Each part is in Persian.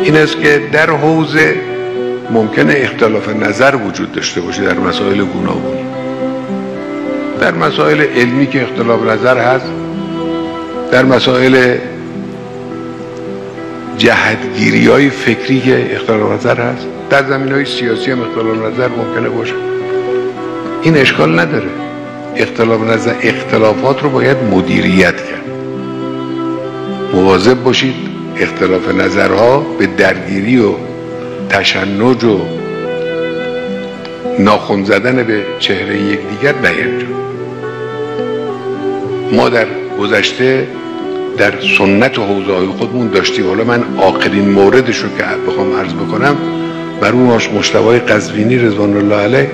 این است که در حوزه ممکنه اختلاف نظر وجود داشته باشه در مسائل گوناگون. در مسائل علمی که اختلاف نظر هست، در مسائل جهتگیری‌های فکری که اختلاف نظر هست، در زمینه‌های سیاسی هم اختلاف نظر ممکنه باشه. این اشکال نداره. اختلافات رو باید مدیریت کرد. مواظب باشید اختلاف نظرها به درگیری و تشنج و ناخن زدن به چهره یکدیگر نیندازید. ما در گذشته در سنت و حوزه‌های خودمون داشتیم. حالا من آخرین موردش رو که بخوام عرض بکنم، مرحوم مجتبی قزوینی رضوان الله علیه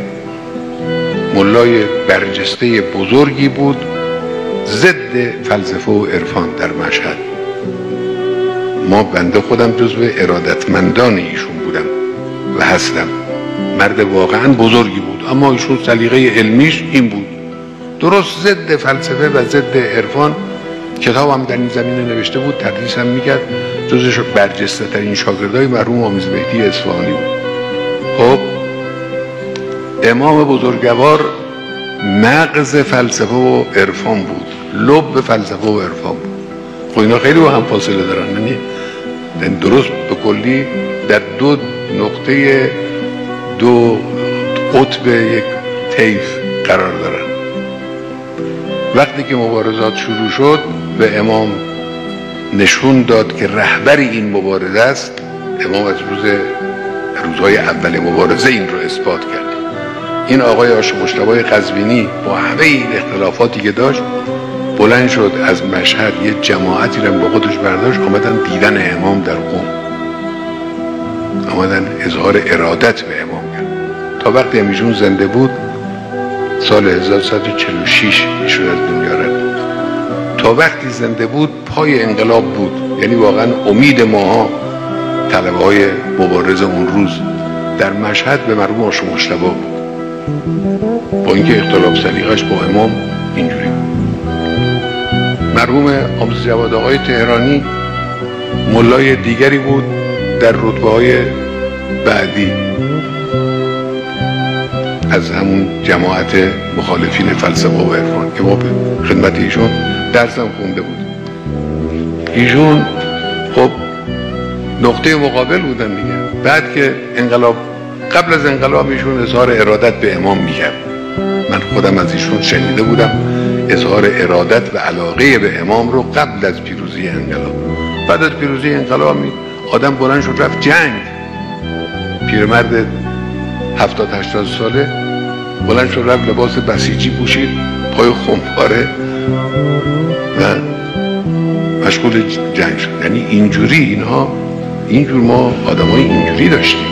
ملای برجسته بزرگی بود، ضد فلسفه و عرفان در مشهد. بنده خودم جزو ارادتمندان ایشون بودم و هستم. مرد واقعا بزرگی بود، اما ایشون سلیقه علمیش این بود، درست ضد فلسفه و ضد عرفان. کتاب هم در این زمینه نوشته بود، تدریس هم میکرد. جزش برجسته ترین شاگردای مرحوم آمیز مهدی اصفهانی بود. خب امام بزرگوار مغز فلسفه و عرفان بود، لب فلسفه و عرفان بود. خب اینا خیلی با هم فاصله دارن، یعنی درست به کلی در دو نقطه دو قطب یک طیف قرار دارن. وقتی که مبارزات شروع شد و امام نشون داد که رهبر این مبارزه است، امام از روزهای اول مبارزه این رو اثبات کرد. این آقای مجتبی قزوینی با همه این اختلافاتی که داشت بلند شد، از مشهد یه جماعتی رو با خودش برداشت، آمدن دیدن امام در قم، آمدن اظهار ارادت به امام کرد. تا وقتی ایشون زنده بود، سال 1146 ایشون از دنیا رفت. تا وقتی زنده بود پای انقلاب بود، یعنی واقعا امید ماها طلبه های مبارز اون روز در مشهد به مرحوم مجتبی بود، با اینکه اختلاف سلیقش با امام اینجوری بود. مرحوم آموز جواد آقای تهرانی ملای دیگری بود در رتبه های بعدی از همون جماعت مخالفین فلسفه و عرفان که ما به خدمت ایشون درسم خونده بود. ایشون خب نقطه مقابل بودن دیگه. بعد که قبل از انقلاب ایشون اظهار ارادت به امام میکرد. من خودم از ایشون شنیده بودم اظهار ارادت و علاقه به امام رو قبل از پیروزی انقلاب. بعد از پیروزی انقلاب آدم بلند شد رفت جنگ. پیرمرد 70-80 ساله بلند شد رفت لباس بسیجی پوشید، پای خمپاره و مشغول جنگ شد. یعنی اینجور ما آدمای اینجوری داشتیم.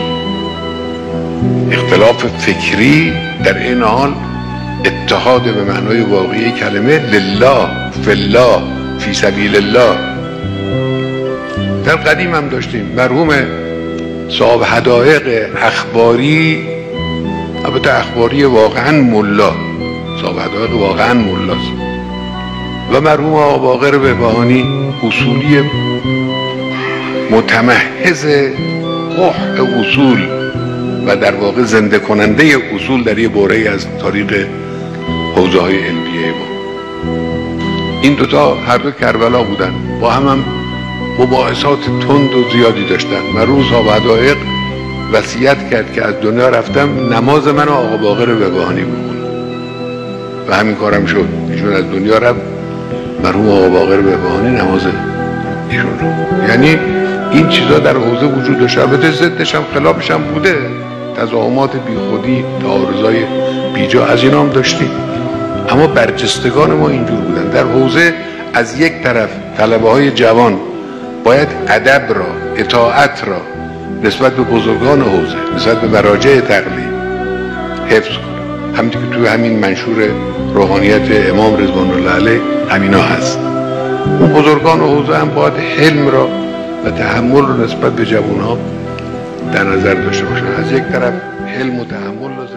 اختلاف فکری در این حال اتحاد به معنای واقعی کلمه، لله، فی الله، فی سبیل الله. در قدیم هم داشتیم. مرحوم صاحب حدائق اخباری، البته اخباری واقعا ملا، صاحب حدائق واقعا ملاست، و مرحوم آقا باقر بهبهانی اصولی متمحض قح اصول و در واقع زنده کننده اصول در یه باره از تاریخ حوزه های علمیه ما. این دوتا هر دو کربلا بودن، با هم مباحثات تند و زیادی داشتن. مرحوم صاحب حدائق وصیت کرد که از دنیا رفتم نماز من آقا باقر بهبهانی بخون، و همین کارم شد. ایشون از دنیا رفت، مرحوم آقا باقر بهبهانی نماز ایشون رو. یعنی این چیزا در حوزه وجود داشت. البته ضدش هم خلافش هم بوده، تضاهمات بیخودی، تعارضای بیجا از اینا هم داشتیم، اما برجستگان ما اینجور بودن. در حوزه از یک طرف طلبه های جوان باید ادب را، اطاعت را نسبت به بزرگان حوزه، نسبت به مراجع تقلید حفظ کنه. همونطور که توی همین منشور روحانیت امام رضوان الله علیه همینا هست. اون بزرگان حوزه هم باید حلم را و تحمل رو نسبت به جوانها در نظر داشته باشن. از یک طرف حلم و تحمل لازم